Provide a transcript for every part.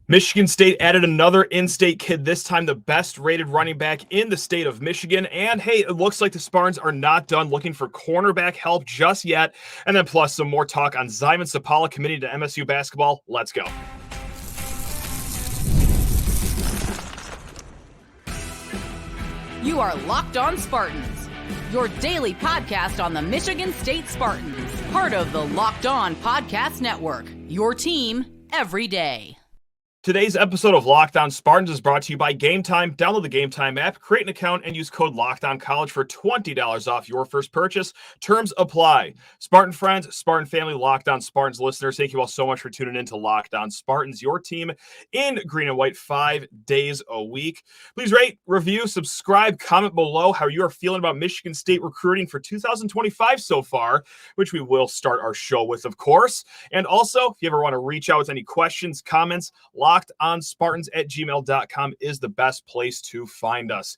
Michigan State added another in-state kid, this time the best-rated running back in the state of Michigan. And, hey, it looks like the Spartans are not done looking for cornerback help just yet. And then plus some more talk on Szymon Zapala committing to MSU basketball. Let's go. You are Locked On Spartans, your daily podcast on the Michigan State Spartans, part of the Locked On Podcast Network, your team every day. Today's episode of Locked On Spartans is brought to you by Gametime. Download the Gametime app, create an account, and use code LOCKEDONCollege for $20 off your first purchase. Terms apply. Spartan friends, Spartan family, Locked On Spartans listeners, thank you all so much for tuning in to Locked On Spartans, your team in green and white 5 days a week. Please rate, review, subscribe, comment below how you are feeling about Michigan State recruiting for 2025 so far, which we will start our show with, of course. And also, if you ever want to reach out with any questions, comments, LockedOnSpartans@gmail.com is the best place to find us.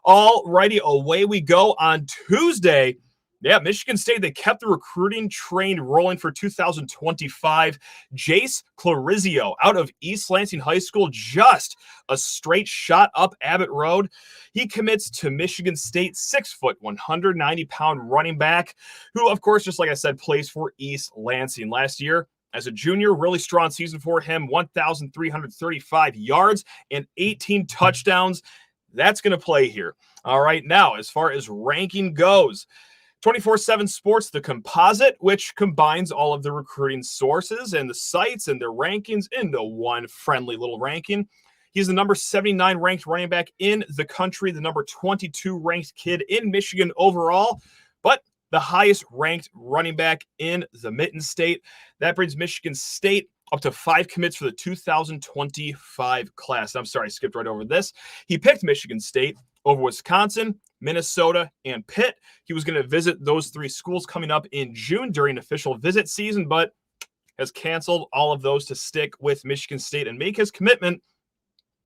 Alrighty, away we go on Tuesday. Yeah, Michigan State, they kept the recruiting train rolling for 2025. Jace Clarizio out of East Lansing High School, just a straight shot up Abbott Road. He commits to Michigan State, 6 foot, 190-pound running back, who, of course, just like I said, plays for East Lansing. Last year, as a junior, really strong season for him, 1,335 yards and 18 touchdowns. That's going to play here. All right, now, as far as ranking goes, 24/7 Sports, the composite, which combines all of the recruiting sources and the sites and their rankings into one friendly little ranking. He's the number 79 ranked running back in the country, the number 22 ranked kid in Michigan overall, but the highest ranked running back in the Mitten State. That brings Michigan State up to 5 commits for the 2025 class. I'm sorry, I skipped right over this. He picked Michigan State over Wisconsin, Minnesota, and Pitt. He was going to visit those 3 schools coming up in June during official visit season, but has canceled all of those to stick with Michigan State and make his commitment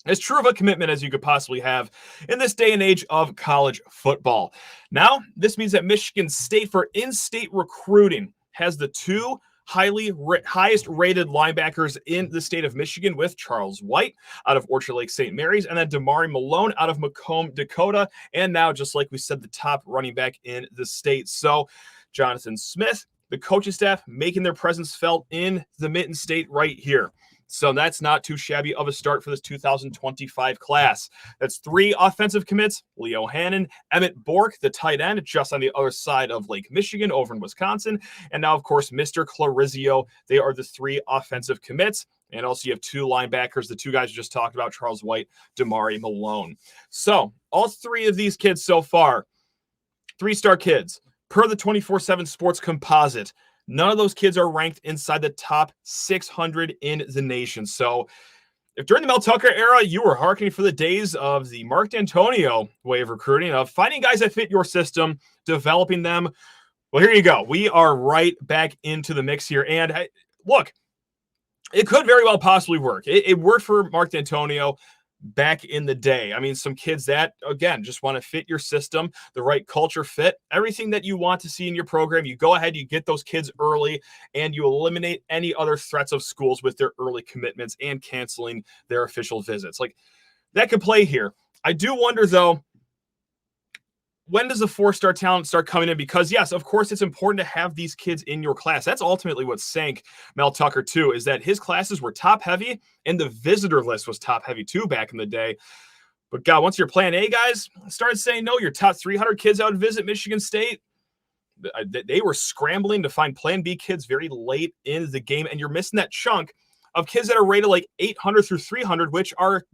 as true of a commitment as you could possibly have in this day and age of college football. Now, this means that Michigan State, for in-state recruiting, has the 2 highest rated linebackers in the state of Michigan, with Charles White out of Orchard Lake St. Mary's, and then Damari Malone out of Macomb, Dakota, and now, just like we said, the top running back in the state. So Jonathan Smith, the coaching staff, making their presence felt in the Mitten State right here. So that's not too shabby of a start for this 2025 class. That's 3 offensive commits: Leo Hannon, Emmett Bork, the tight end, just on the other side of Lake Michigan over in Wisconsin. And now, of course, Mr. Clarizio. They are the 3 offensive commits. And also you have 2 linebackers, the 2 guys we just talked about, Charles White, Damari Malone. So all 3 of these kids so far, 3-star kids, per the 24/7 Sports composite. None of those kids are ranked inside the top 600 in the nation. So if during the Mel Tucker era, you were hearkening for the days of the Mark D'Antonio way of recruiting, of finding guys that fit your system, developing them, well, here you go. We are right back into the mix here. And look, it could very well possibly work. It worked for Mark D'Antonio back in the day. I mean, some kids that, again, just want to fit your system, the right culture fit, everything that you want to see in your program. You go ahead, you get those kids early, and you eliminate any other threats of schools with their early commitments and canceling their official visits. Like, that could play here. I do wonder, though, when does the 4-star talent start coming in? Because, yes, of course, it's important to have these kids in your class. That's ultimately what sank Mel Tucker, too, is that his classes were top-heavy, and the visitor list was top-heavy, too, back in the day. But, God, once your plan A guys started saying, no, your top 300 kids out to visit Michigan State, they were scrambling to find plan B kids very late in the game, and you're missing that chunk of kids that are rated like 800 through 300, which are,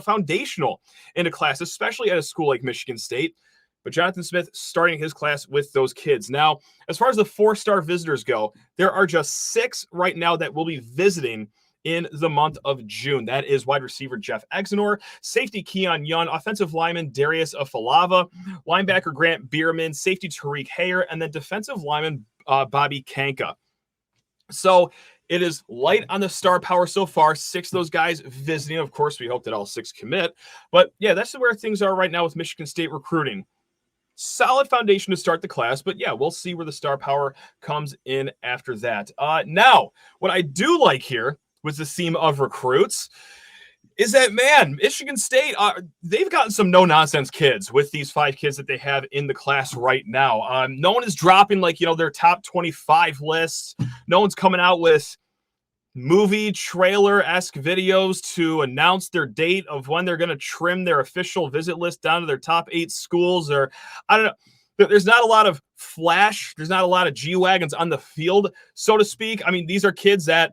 foundational in a class, especially at a school like Michigan State. But Jonathan Smith starting his class with those kids. Now, as far as the 4-star visitors go, there are just 6 right now that will be visiting in the month of June. That is wide receiver Jeff Exenor, safety Keon Young, offensive lineman Darius Afalava, linebacker Grant Bierman, safety Tariq Hayer, and then defensive lineman Bobby Kanka. So it is light on the star power so far. 6 of those guys visiting. Of course, we hope that all 6 commit. But yeah, that's where things are right now with Michigan State recruiting. Solid foundation to start the class, but yeah, we'll see where the star power comes in after that. Now, what I do like here with the theme of recruits is that, man, Michigan State, they've gotten some no-nonsense kids with these 5 kids that they have in the class right now. No one is dropping, like, their top 25 lists. No one's coming out with movie trailer-esque videos to announce their date of when they're going to trim their official visit list down to their top 8 schools, or I don't know. There's not a lot of flash. There's not a lot of G-Wagons on the field, so to speak. I mean, these are kids that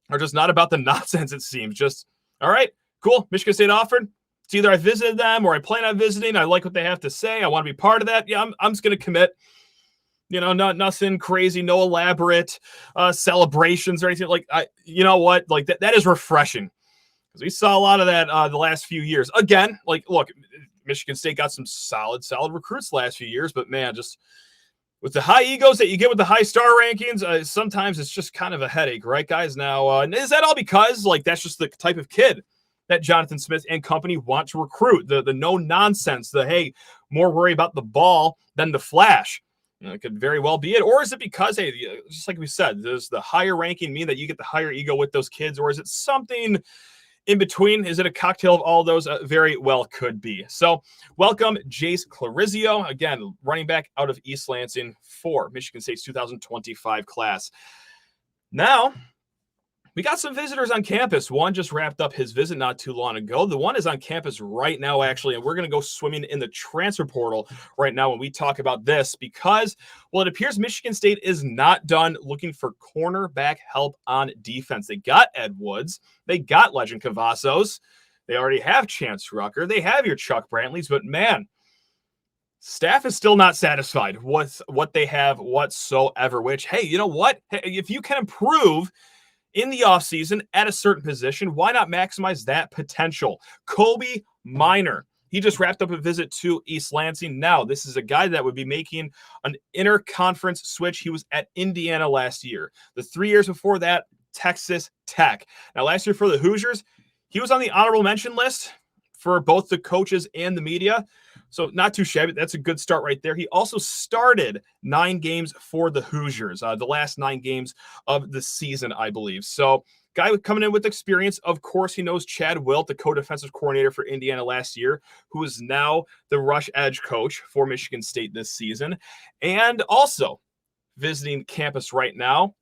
are just not about the nonsense, it seems. Just, all right, cool. Michigan State offered. It's either I visited them or I plan on visiting. I like what they have to say. I want to be part of that. Yeah, I'm just going to commit. Nothing crazy, no elaborate celebrations or anything. Like, you know what? Like, that is refreshing. Because we saw a lot of that the last few years. Again, like, look, Michigan State got some solid recruits the last few years. But, man, just with the high egos that you get with the high star rankings, sometimes it's just kind of a headache, right, guys? Now, is that all because, like, that's just the type of kid that Jonathan Smith and company want to recruit? The no-nonsense, hey, more worry about the ball than the flash. It could very well be it. Or is it because, hey, just like we said, does the higher ranking mean that you get the higher ego with those kids? Or is it something in between? Is it a cocktail of all those? Very well could be. So welcome, Jace Clarizio, again, running back out of East Lansing for Michigan State's 2025 class. Now, we got some visitors on campus. One just wrapped up his visit not too long ago. The one is on campus right now, actually, and we're going to go swimming in the transfer portal right now when we talk about this because, well, it appears Michigan State is not done looking for cornerback help on defense. They got Ed Woods. They got Lejond Cavazos. They already have Chance Rucker. They have your Chuck Brantleys, but, man, staff is still not satisfied with what they have whatsoever, which, hey, you know what? Hey, if you can improve in the offseason at a certain position, why not maximize that potential? Kobee Minor, he just wrapped up a visit to East Lansing. Now, this is a guy that would be making an interconference switch. He was at Indiana last year. The 3 years before that, Texas Tech. Now, last year for the Hoosiers, he was on the honorable mention list for both the coaches and the media. So not too shabby. That's a good start right there. He also started 9 games for the Hoosiers, the last 9 games of the season, I believe. So guy coming in with experience. Of course, he knows Chad Wilt, the co-defensive coordinator for Indiana last year, who is now the rush edge coach for Michigan State this season. And also visiting campus right now,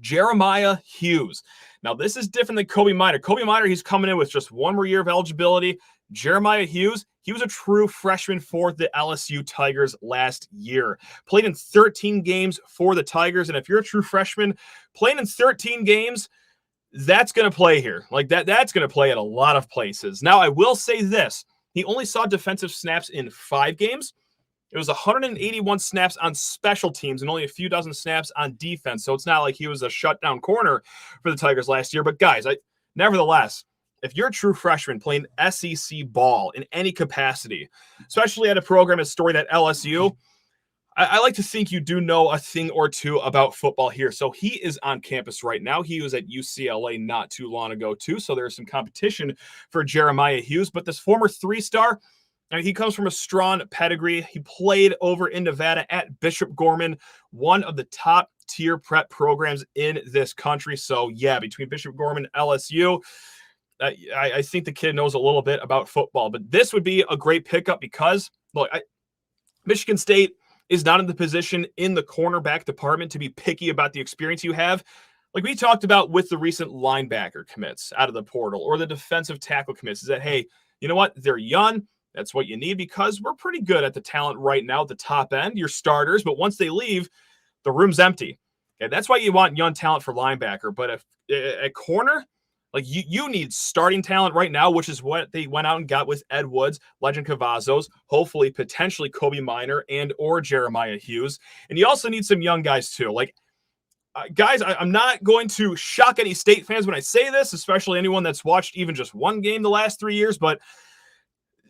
Jeremiah Hughes. Now, this is different than Kobee Minor. Kobee Minor, he's coming in with just 1 more year of eligibility. Jeremiah Hughes, he was a true freshman for the LSU Tigers last year. Played in 13 games for the Tigers, and if you're a true freshman playing in 13 games, that's going to play here. Like that's going to play at a lot of places. Now, I will say this. He only saw defensive snaps in 5 games. It was 181 snaps on special teams and only a few dozen snaps on defense. So it's not like he was a shutdown corner for the Tigers last year. But guys, nevertheless, if you're a true freshman playing SEC ball in any capacity, especially at a program as storied at LSU, I like to think you do know a thing or two about football here. So he is on campus right now. He was at UCLA not too long ago, too. So there's some competition for Jeremiah Hughes. But this former 3-star, he comes from a strong pedigree. He played over in Nevada at Bishop Gorman, one of the top tier prep programs in this country. So, yeah, between Bishop Gorman and LSU, I think the kid knows a little bit about football. But this would be a great pickup because, look, Michigan State is not in the position in the cornerback department to be picky about the experience you have. Like we talked about with the recent linebacker commits out of the portal or the defensive tackle commits, is that, hey, you know what? They're young. That's what you need because we're pretty good at the talent right now at the top end, your starters. But once they leave, the room's empty. Okay, that's why you want young talent for linebacker. But if at corner, like you need starting talent right now, which is what they went out and got with Ed Woods, Lejond Cavazos, hopefully potentially Kobee Minor and or Jeremiah Hughes. And you also need some young guys too. Like, guys, I'm not going to shock any State fans when I say this, especially anyone that's watched even just one game the last 3 years, but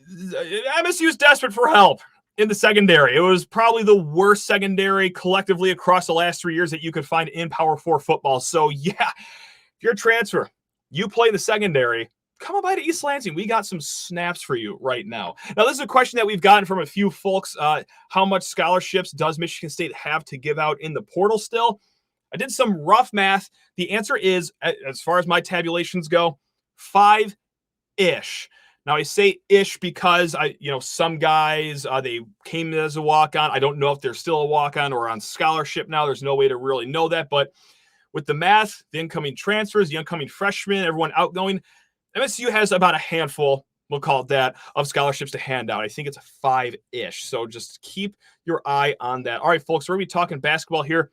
MSU is desperate for help in the secondary. It was probably the worst secondary collectively across the last 3 years that you could find in Power 4 football. So, yeah, if you're a transfer, you play the secondary, come on by to East Lansing. We got some snaps for you right now. Now, this is a question that we've gotten from a few folks. How much scholarships does Michigan State have to give out in the portal still? I did some rough math. The answer is, as far as my tabulations go, 5 ish. Now I say ish because some guys, they came as a walk-on. I don't know if they're still a walk-on or on scholarship now. There's no way to really know that. But with the math, the incoming transfers, the incoming freshmen, everyone outgoing, MSU has about a handful, we'll call it that, of scholarships to hand out. I think it's 5-ish. So just keep your eye on that. All right, folks, we're going to be talking basketball here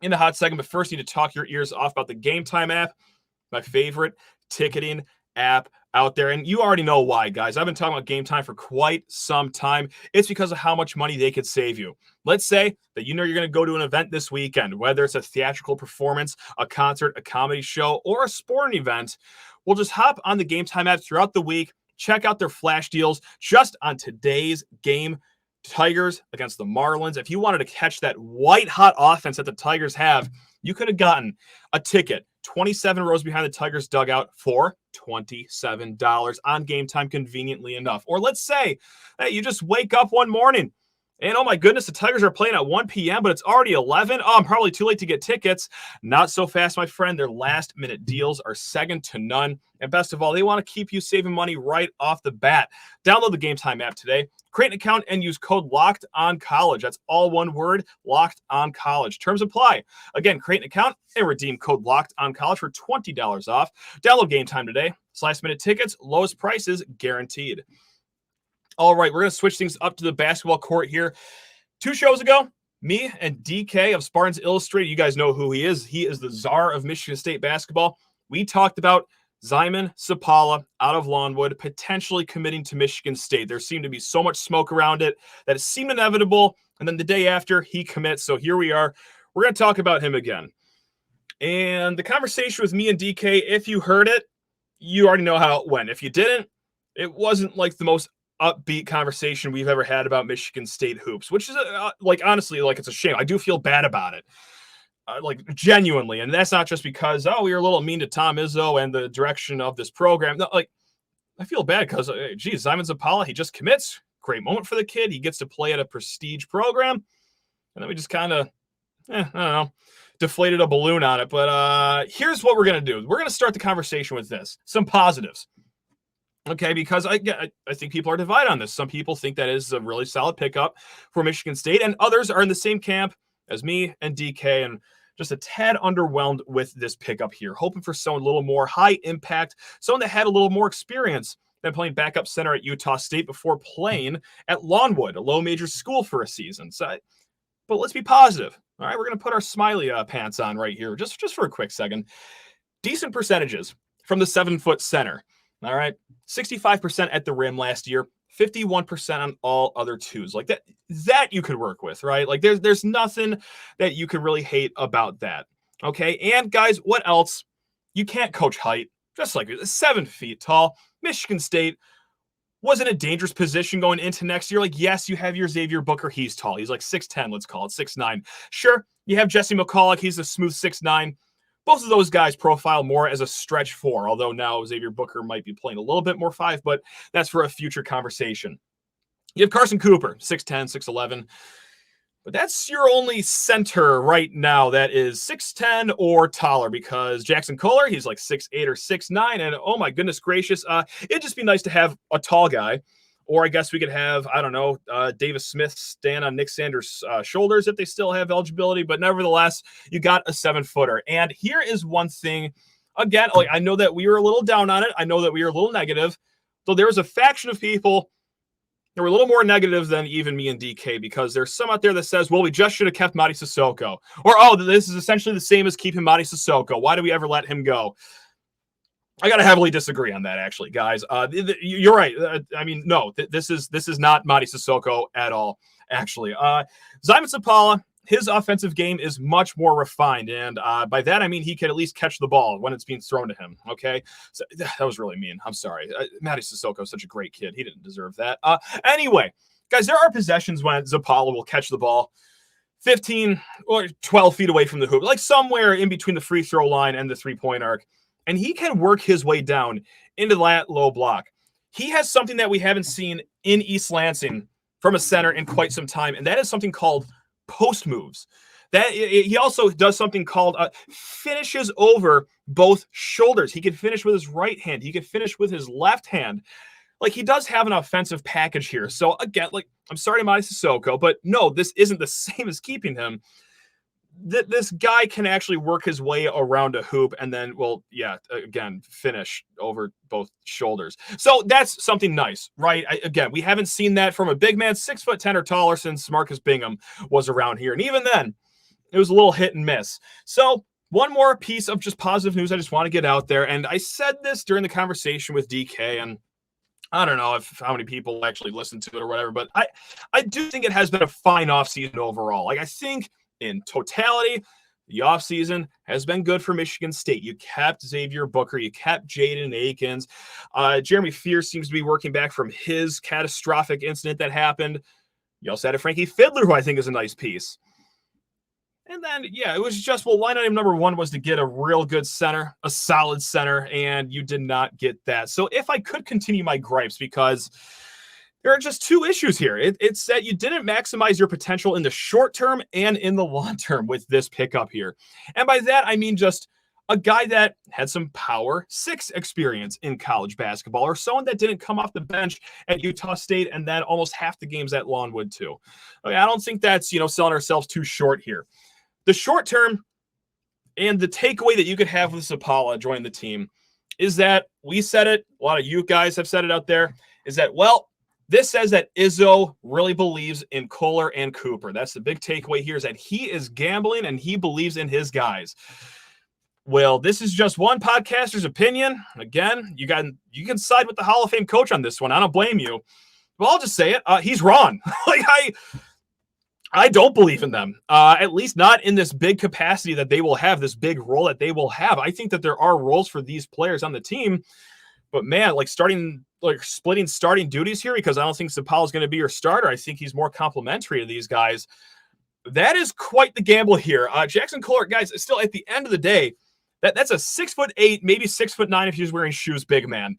in the hot second. But first, you need to talk your ears off about the Gametime app, my favorite ticketing app out there. And you already know why, guys. I've been talking about Gametime for quite some time. It's because of how much money they could save you. Let's say that you're going to go to an event this weekend, whether it's a theatrical performance, a concert, a comedy show, or a sporting event. We'll just hop on the Gametime app throughout the week, check out their flash deals just on today's game. Tigers against the Marlins. If you wanted to catch that white-hot offense that the Tigers have, you could have gotten a ticket 27 rows behind the Tigers dugout for $27 on Gametime, conveniently enough. Or let's say that you just wake up one morning and, oh my goodness, the Tigers are playing at 1 p.m., but it's already 11. Oh, I'm probably too late to get tickets. Not so fast, my friend. Their last-minute deals are second to none. And best of all, they want to keep you saving money right off the bat. Download the Gametime app today. Create an account and use code LOCKEDONCollege. That's all one word, LOCKEDONCollege. Terms apply. Again, create an account and redeem code LOCKEDONCollege for $20 off. Download Gametime today. Last-minute tickets, lowest prices guaranteed. All right, we're going to switch things up to the basketball court here. 2 shows ago, me and DK of Spartans Illustrated, you guys know who he is. He is the czar of Michigan State basketball. We talked about Szymon Zapala out of Longwood potentially committing to Michigan State. There seemed to be so much smoke around it that it seemed inevitable. And then the day after, he commits. So here we are. We're going to talk about him again. And the conversation with me and DK, if you heard it, you already know how it went. If you didn't, it wasn't like the most upbeat conversation we've ever had about Michigan State hoops, which is honestly, it's a shame. I do feel bad about it, genuinely. And that's not just because, we were a little mean to Tom Izzo and the direction of this program. No, I feel bad because, Szymon Zapala, he just commits. Great moment for the kid. He gets to play at a prestige program. And then we just kind of, I don't know, deflated a balloon on it. But here's what we're going to do. We're going to start the conversation with this. Some positives. Okay, because I think people are divided on this. Some people think that is a really solid pickup for Michigan State, and others are in the same camp as me and DK, and just a tad underwhelmed with this pickup here. Hoping for someone a little more high impact, someone that had a little more experience than playing backup center at Utah State before playing at Longwood, a low major school for a season. But let's be positive. All right, we're going to put our smiley pants on right here just for a quick second. Decent percentages from the 7-foot center. All right, 65% at the rim last year, 51% on all other twos. Like that you could work with, right? Like there's nothing that you could really hate about that. Okay, and guys, what else? You can't coach height. Just like 7 feet tall. Michigan State was in a dangerous position going into next year. Like, yes, you have your Xavier Booker. He's tall. He's like 6'10", let's call it, 6'9". Sure, you have Jesse McCulloch. He's a smooth 6'9". Both of those guys profile more as a stretch 4, although now Xavier Booker might be playing a little bit more 5, but that's for a future conversation. You have Carson Cooper, 6'10", 6'11", but that's your only center right now that is 6'10" or taller, because Jackson Kohler, he's like 6'8" or 6'9", and oh my goodness gracious, it'd just be nice to have a tall guy. Or I guess we could have, I don't know, Davis Smith stand on Nick Sanders' shoulders if they still have eligibility. But nevertheless, you got a 7-footer. And here is one thing. Again, I know that we were a little down on it. I know that we were a little negative. So there was a faction of people that were a little more negative than even me and DK, because there's some out there that says, well, we just should have kept Mady Sissoko. Or, this is essentially the same as keeping Mady Sissoko. Why do we ever let him go? I got to heavily disagree on that, actually, guys. You're right. No, this is not Mady Sissoko at all, actually. Szymon Zapala, his offensive game is much more refined, and by that I mean he can at least catch the ball when it's being thrown to him, okay? So, that was really mean. I'm sorry. Mady Sissoko is such a great kid. He didn't deserve that. Anyway, guys, there are possessions when Zapala will catch the ball 15 or 12 feet away from the hoop, like somewhere in between the free throw line and the three-point arc. And he can work his way down into that low block. He has something that we haven't seen in East Lansing from a center in quite some time, and that is something called post moves. He also does something called finishes over both shoulders. He can finish with his right hand. He can finish with his left hand. Like, he does have an offensive package here. So again, like, I'm sorry to Madi Sissoko, but no, this isn't the same as keeping him. This guy can actually work his way around a hoop and then, again, finish over both shoulders. So that's something nice, right? Again, we haven't seen that from a big man, 6'10" or taller, since Marcus Bingham was around here. And even then, it was a little hit and miss. So one more piece of just positive news I just want to get out there. And I said this during the conversation with DK, and I don't know how many people actually listen to it or whatever, but I do think it has been a fine offseason overall. Like, I think in totality, the offseason has been good for Michigan State. You kept Xavier Booker. You kept Jaden Akins. Jeremy Fierce seems to be working back from his catastrophic incident that happened. You also had a Frankie Fiddler, who I think is a nice piece. And then, it was just, line item number one was to get a real good center, a solid center, and you did not get that. So if I could continue my gripes, because there are just two issues here. It's that you didn't maximize your potential in the short term and in the long term with this pickup here. And by that, I mean just a guy that had some Power 6 experience in college basketball, or someone that didn't come off the bench at Utah State and then almost half the games at Longwood too. Okay, I don't think that's, selling ourselves too short here. The short term and the takeaway that you could have with Zapala joining the team is that we said it, a lot of you guys have said it out there, is that, this says that Izzo really believes in Kohler and Cooper. That's the big takeaway here, is that he is gambling and he believes in his guys. Well, this is just one podcaster's opinion. Again, you can side with the Hall of Fame coach on this one. I don't blame you. Well, I'll just say it. He's wrong. I don't believe in them, at least not in this big capacity that they will have, this big role that they will have. I think that there are roles for these players on the team, but man, splitting starting duties here, because I don't think Zapala is going to be your starter. I think he's more complimentary to these guys. That is quite the gamble here. Jackson Kohler, guys, still at the end of the day, that's a 6'8", maybe 6'9" if he was wearing shoes, big man.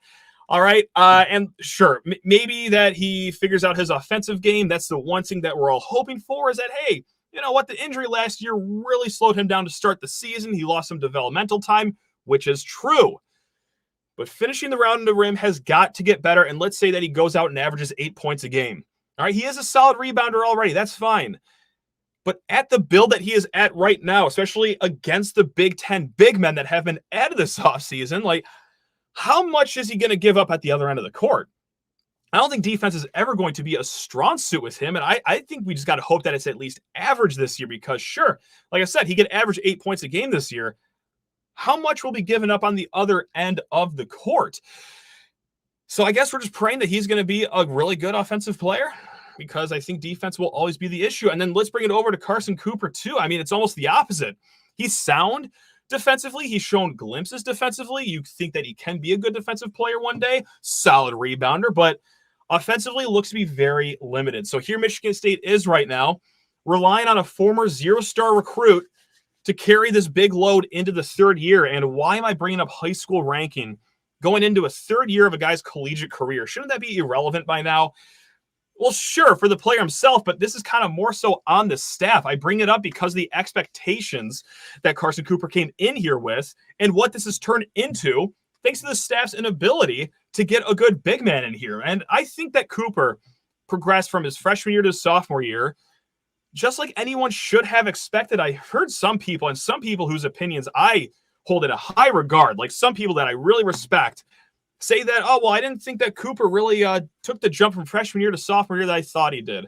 All right. And sure, maybe that he figures out his offensive game. That's the one thing that we're all hoping for, is that, hey, you know what? The injury last year really slowed him down to start the season. He lost some developmental time, which is true. But finishing the round in the rim has got to get better. And let's say that he goes out and averages 8 points a game. All right. He is a solid rebounder already. That's fine. But at the build that he is at right now, especially against the Big Ten big men that have been added this offseason, how much is he going to give up at the other end of the court? I don't think defense is ever going to be a strong suit with him. And I think we just got to hope that it's at least average this year, because sure, like I said, he could average 8 points a game this year. How much will be given up on the other end of the court? So I guess we're just praying that he's going to be a really good offensive player, because I think defense will always be the issue. And then let's bring it over to Carson Cooper too. I mean, it's almost the opposite. He's sound defensively. He's shown glimpses defensively. You think that he can be a good defensive player one day, solid rebounder, but offensively looks to be very limited. So here Michigan State is right now, relying on a former zero-star recruit to carry this big load into the third year. And why am I bringing up high school ranking going into a third year of a guy's collegiate career? Shouldn't that be irrelevant by now? Well, sure, for the player himself, but this is kind of more so on the staff. I bring it up because of the expectations that Carson Cooper came in here with and what this has turned into thanks to the staff's inability to get a good big man in here. And I think that Cooper progressed from his freshman year to his sophomore year just like anyone should have expected. I heard some people, and some people whose opinions I hold in a high regard, like some people that I really respect, say that, oh, well, I didn't think that Cooper really took the jump from freshman year to sophomore year that I thought he did.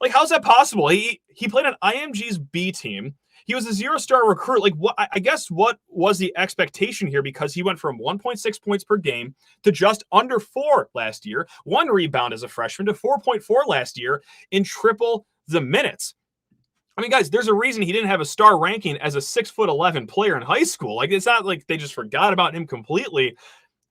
Like, how's that possible? He played on IMG's B team. He was a zero-star recruit. Like, what? I guess what was the expectation here? Because he went from 1.6 points per game to just under 4 last year, 1 rebound as a freshman, to 4.4 last year in triple the minutes. I mean, guys, there's a reason he didn't have a star ranking as a 6'11" player in high school. Like, it's not like they just forgot about him completely.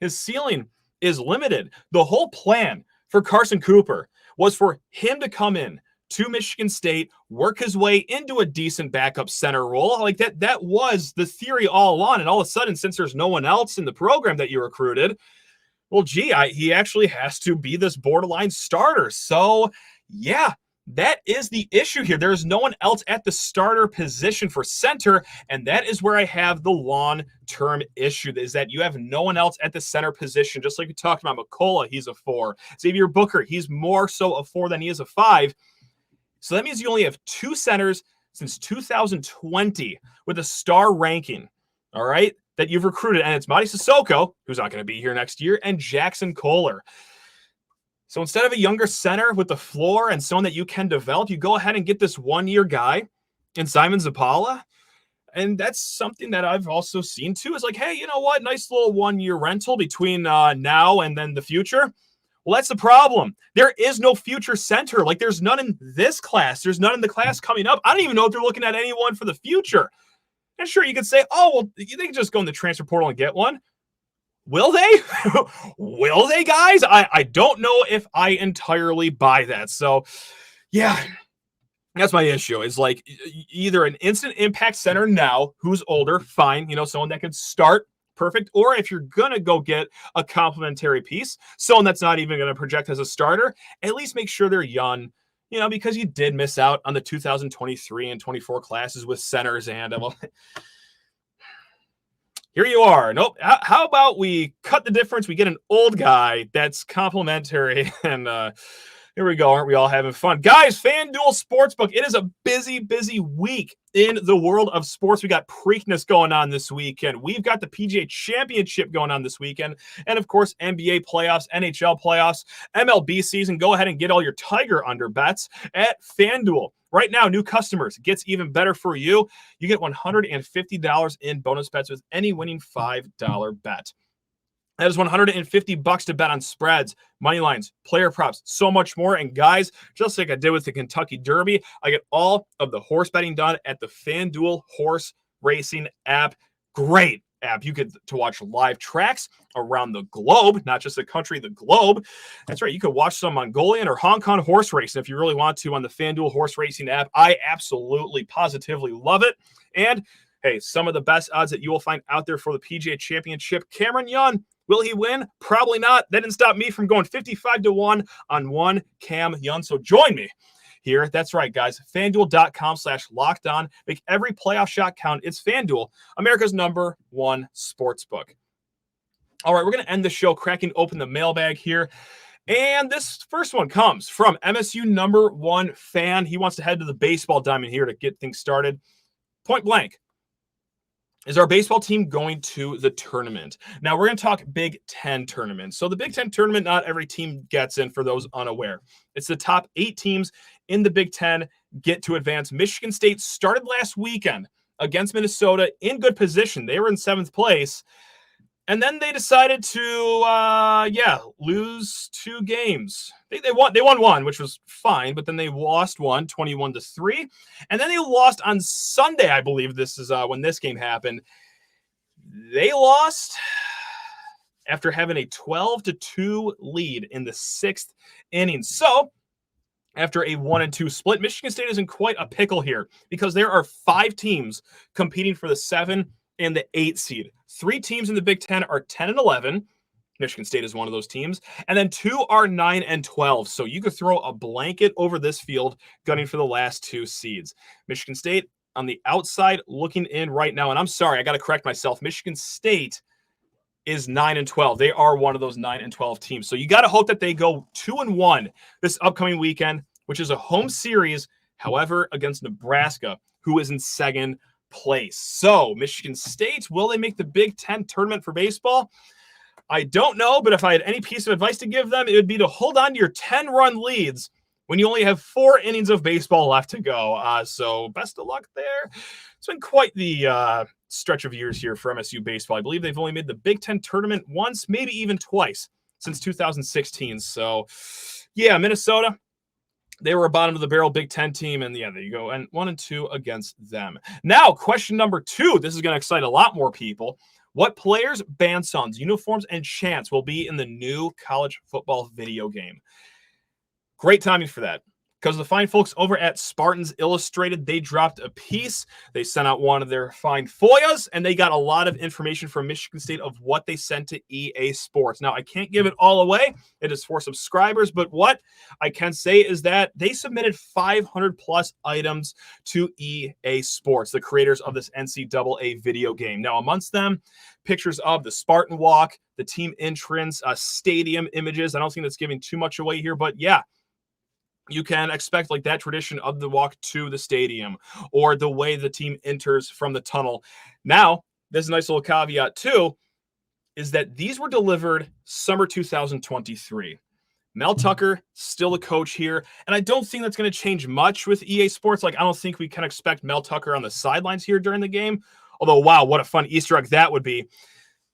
His ceiling is limited. The whole plan for Carson Cooper was for him to come in to Michigan State, work his way into a decent backup center role. Like that was the theory all along. And all of a sudden, since there's no one else in the program that you recruited, well, gee, he actually has to be this borderline starter. So yeah, That is the issue here. There's no one else at the starter position for center, and that is where I have the long-term issue, is that you have no one else at the center position. Just like we talked about, McCullough, he's a 4. Xavier Booker, he's more so a 4 than he is a 5. So that means you only have 2 centers since 2020 with a star ranking, all right, that you've recruited, and it's Mady Sissoko, who's not going to be here next year, and Jackson Kohler. So instead of a younger center with the floor and someone that you can develop, you go ahead and get this one-year guy in Szymon Zapala. And that's something that I've also seen too, is like, hey, you know what? Nice little one-year rental between now and then the future. Well, that's the problem. There is no future center. Like, there's none in this class. There's none in the class coming up. I don't even know if they're looking at anyone for the future. And sure, you could say, oh, well, they can just go in the transfer portal and get one. Will they? Will they, guys? I don't know if I entirely buy that. So, yeah, that's my issue. Is like either an instant impact center now, who's older, fine, you know, someone that can start, perfect. Or if you're going to go get a complementary piece, someone that's not even going to project as a starter, at least make sure they're young, you know, because you did miss out on the 2023 and 24 classes with centers and here you are. Nope. How about we cut the difference? We get an old guy that's complimentary. And here we go. Aren't we all having fun? Guys, FanDuel Sportsbook. It is a busy, busy week in the world of sports. We got Preakness going on this weekend. We've got the PGA Championship going on this weekend. And, of course, NBA playoffs, NHL playoffs, MLB season. Go ahead and get all your Tiger under bets at FanDuel. Right now, new customers, it gets even better for you. You get $150 in bonus bets with any winning $5 bet. That is $150 to bet on spreads, money lines, player props, so much more. And guys, just like I did with the Kentucky Derby, I get all of the horse betting done at the FanDuel Horse Racing app. Great app. You get to watch live tracks around the globe, not just the country, the globe. That's right. You could watch some Mongolian or Hong Kong horse racing if you really want to on the FanDuel Horse Racing app. I absolutely, positively love it. And hey, some of the best odds that you will find out there for the PGA Championship. Cameron Young, will he win? Probably not. That didn't stop me from going 55-1 on one Cam Young. So join me here. That's right, guys. FanDuel.com/lockedon. Make every playoff shot count. It's FanDuel, America's #1 sportsbook. All right, we're going to end the show cracking open the mailbag here. And this first one comes from MSU #1 fan. He wants to head to the baseball diamond here to get things started. Point blank. Is our baseball team going to the tournament? Now, we're going to talk Big Ten tournament. So the Big Ten tournament, not every team gets in, for those unaware. It's the top 8 teams in the Big Ten get to advance. Michigan State started last weekend against Minnesota in good position. They were in 7th place. And then they decided to, lose 2 games. They won one, which was fine, but then they lost one, 21-3. And then they lost on Sunday, I believe this is when this game happened. They lost after having a 12-2 lead in the 6th inning. So after a 1-2 split, Michigan State is in quite a pickle here because there are 5 teams competing for the 7 and the 8 seed. 3 teams in the Big Ten are 10-11. Michigan State is one of those teams. And then 2 are 9-12. So you could throw a blanket over this field gunning for the last 2 seeds. Michigan State on the outside looking in right now. And I'm sorry, I got to correct myself. Michigan State is 9-12. They are one of those 9-12 teams. So you got to hope that they go 2-1 this upcoming weekend, which is a home series, however, against Nebraska, who is in 2nd place. So Michigan State, will they make the Big Ten tournament for baseball? I don't know, but if I had any piece of advice to give them, it would be to hold on to your 10-run leads when you only have 4 innings of baseball left to go. So best of luck there. It's been quite the stretch of years here for MSU baseball. I believe they've only made the Big Ten tournament once, maybe even twice since 2016. So yeah, Minnesota, they were a bottom of the barrel Big Ten team, and yeah, there you go. And 1-2 against them. Now, question number 2. This is going to excite a lot more people. What players, band songs, uniforms, and chants will be in the new college football video game? Great timing for that. because the fine folks over at Spartans Illustrated, they dropped a piece. They sent out one of their fine FOIAs, and they got a lot of information from Michigan State of what they sent to EA Sports. Now, I can't give it all away. It is for subscribers, but what I can say is that they submitted 500-plus items to EA Sports, the creators of this NCAA video game. Now, amongst them, pictures of the Spartan walk, the team entrance, stadium images. I don't think that's giving too much away here, but yeah, you can expect like that tradition of the walk to the stadium or the way the team enters from the tunnel. Now, there's a nice little caveat too, is that these were delivered summer 2023. Mel Tucker, still a coach here, and I don't think that's going to change much with EA Sports. Like, I don't think we can expect Mel Tucker on the sidelines here during the game, although, wow, what a fun Easter egg that would be.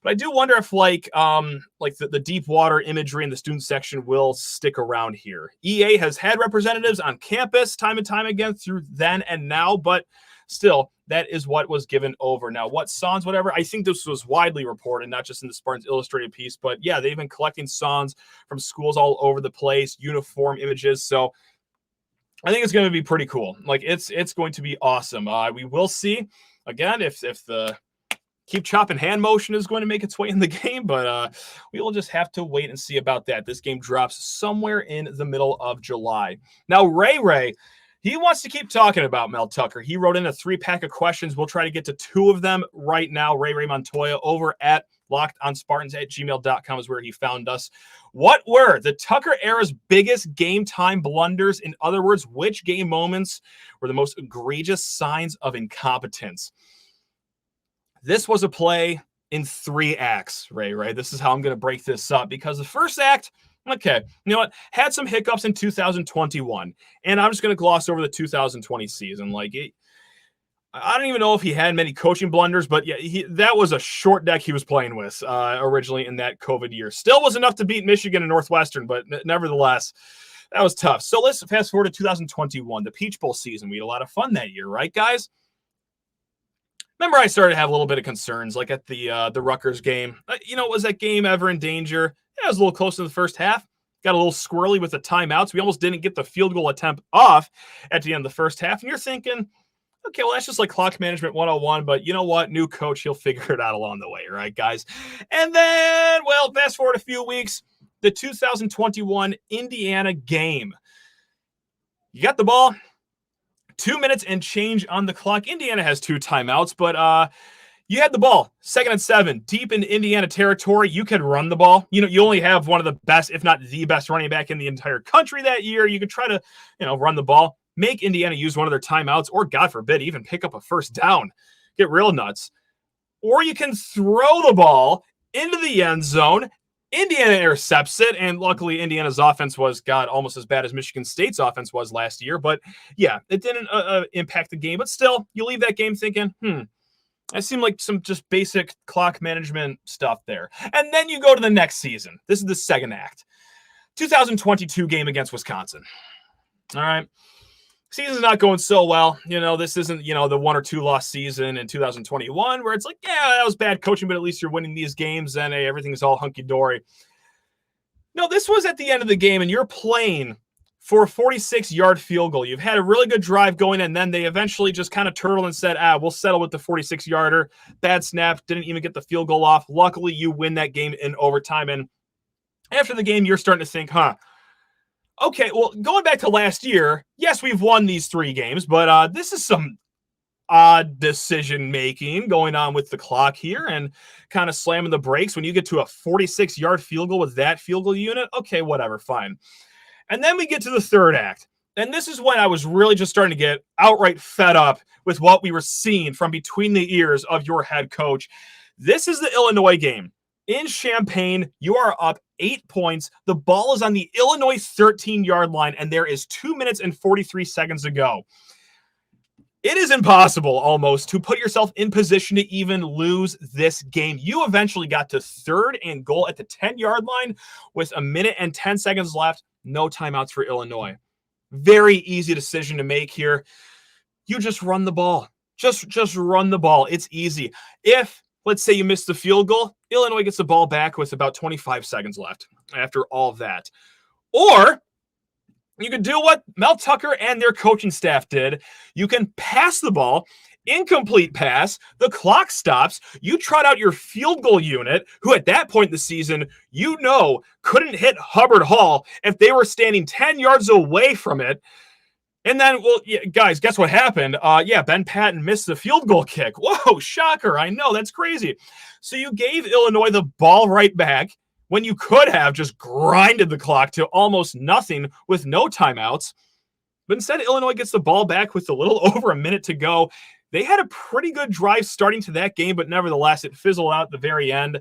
But I do wonder if the deep water imagery in the student section will stick around here. EA has had representatives on campus time and time again through then and now, but still, that is what was given over. Now, what songs, whatever, I think this was widely reported, not just in the Spartans Illustrated piece, but yeah, they've been collecting songs from schools all over the place, uniform images. So I think it's going to be pretty cool. Like, it's going to be awesome. We will see, again, if the keep chopping hand motion is going to make its way in the game, but we will just have to wait and see about that. This game drops somewhere in the middle of July. Now, Ray, he wants to keep talking about Mel Tucker. He wrote in a 3-pack of questions. We'll try to get to 2 of them right now. Ray Montoya over at lockedonspartans@gmail.com is where he found us. What were the Tucker era's biggest game time blunders? In other words, which game moments were the most egregious signs of incompetence? This was a play in 3 acts, Ray. This is how I'm going to break this up, because the first act, okay, you know what, had some hiccups in 2021, and I'm just going to gloss over the 2020 season. I don't even know if he had many coaching blunders, but yeah, that was a short deck he was playing with originally in that COVID year. Still was enough to beat Michigan and Northwestern, but nevertheless, that was tough. So let's fast forward to 2021, the Peach Bowl season. We had a lot of fun that year, right, guys? Remember, I started to have a little bit of concerns, like at the Rutgers game. Was that game ever in danger? Yeah, it was a little close to the first half. Got a little squirrely with the timeouts. We almost didn't get the field goal attempt off at the end of the first half. And you're thinking, okay, well, that's just like clock management 101. But you know what? New coach, he'll figure it out along the way, right, guys? And then, well, fast forward a few weeks, the 2021 Indiana game. You got the ball. 2 minutes and change on the clock. Indiana has 2 timeouts, but you had the ball, 2nd and 7, deep in Indiana territory. You could run the ball. You only have one of the best, if not the best, running back in the entire country that year. You could try to, run the ball, make Indiana use one of their timeouts, or God forbid, even pick up a first down. Get real nuts. Or you can throw the ball into the end zone. Indiana intercepts it, and luckily Indiana's offense was, almost as bad as Michigan State's offense was last year. But yeah, it didn't impact the game. But still, you leave that game thinking, that seemed like some just basic clock management stuff there. And then you go to the next season. This is the second act. 2022 game against Wisconsin. All right. Season's not going so well. This isn't, the 1 or 2 loss season in 2021 where it's like, yeah, that was bad coaching, but at least you're winning these games and hey, everything's all hunky-dory. No, this was at the end of the game and you're playing for a 46-yard field goal. You've had a really good drive going, and then they eventually just kind of turtled and said, we'll settle with the 46-yarder. Bad snap, didn't even get the field goal off. Luckily, you win that game in overtime. And after the game, you're starting to think, okay, well, going back to last year, yes, we've won these 3 games, but this is some odd decision-making going on with the clock here and kind of slamming the brakes when you get to a 46-yard field goal with that field goal unit. Okay, whatever, fine. And then we get to the third act, and this is when I was really just starting to get outright fed up with what we were seeing from between the ears of your head coach. This is the Illinois game. In Champaign, you are up 8 points. The ball is on the Illinois 13-yard line, and there is 2 minutes and 43 seconds to go. It is impossible almost to put yourself in position to even lose this game. You eventually got to 3rd and goal at the 10-yard line with 1 minute and 10 seconds left. No timeouts for Illinois. Very easy decision to make here. You just run the ball. Just run the ball. It's easy. If, let's say, you miss the field goal, Illinois gets the ball back with about 25 seconds left after all of that. Or You can do what Mel Tucker and their coaching staff did. You can pass the ball, incomplete pass, the clock stops, you trot out your field goal unit, who at that point in the season, couldn't hit Hubbard Hall if they were standing 10 yards away from it. And then, guys, guess what happened? Ben Patton missed the field goal kick. Whoa, shocker. I know, that's crazy. So you gave Illinois the ball right back when you could have just grinded the clock to almost nothing with no timeouts. But instead, Illinois gets the ball back with a little over a minute to go. They had a pretty good drive starting to that game, but nevertheless, it fizzled out at the very end.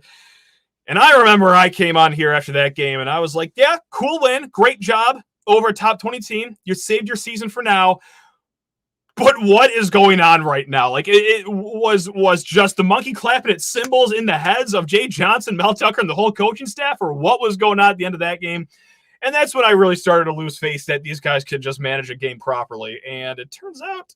And I remember I came on here after that game, and I was like, yeah, cool win. Great job over a top 20 team. You saved your season for now. But what is going on right now? Like, it was just the monkey clapping its cymbals in the heads of Jay Johnson, Mel Tucker, and the whole coaching staff, or what was going on at the end of that game? And that's when I really started to lose faith that these guys could just manage a game properly. And it turns out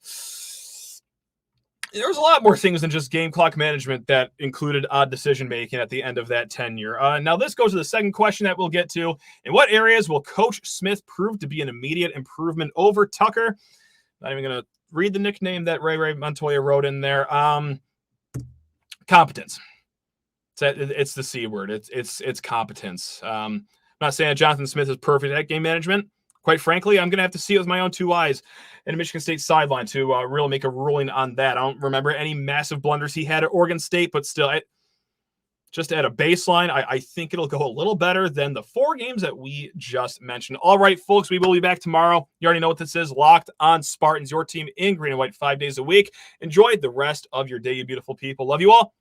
there was a lot more things than just game clock management that included odd decision-making at the end of that tenure. Now, this goes to the second question that we'll get to. In what areas will Coach Smith prove to be an immediate improvement over Tucker? Not even going to read the nickname that Ray Montoya wrote in there. Competence. It's the C word. It's competence. I'm not saying that Jonathan Smith is perfect at game management. Quite frankly, I'm going to have to see it with my own two eyes in Michigan State sideline to really make a ruling on that. I don't remember any massive blunders he had at Oregon State, but still, just at a baseline, I think it'll go a little better than the 4 games that we just mentioned. All right, folks, we will be back tomorrow. You already know what this is. Locked on Spartans, your team in green and white 5 days a week. Enjoy the rest of your day, you beautiful people. Love you all.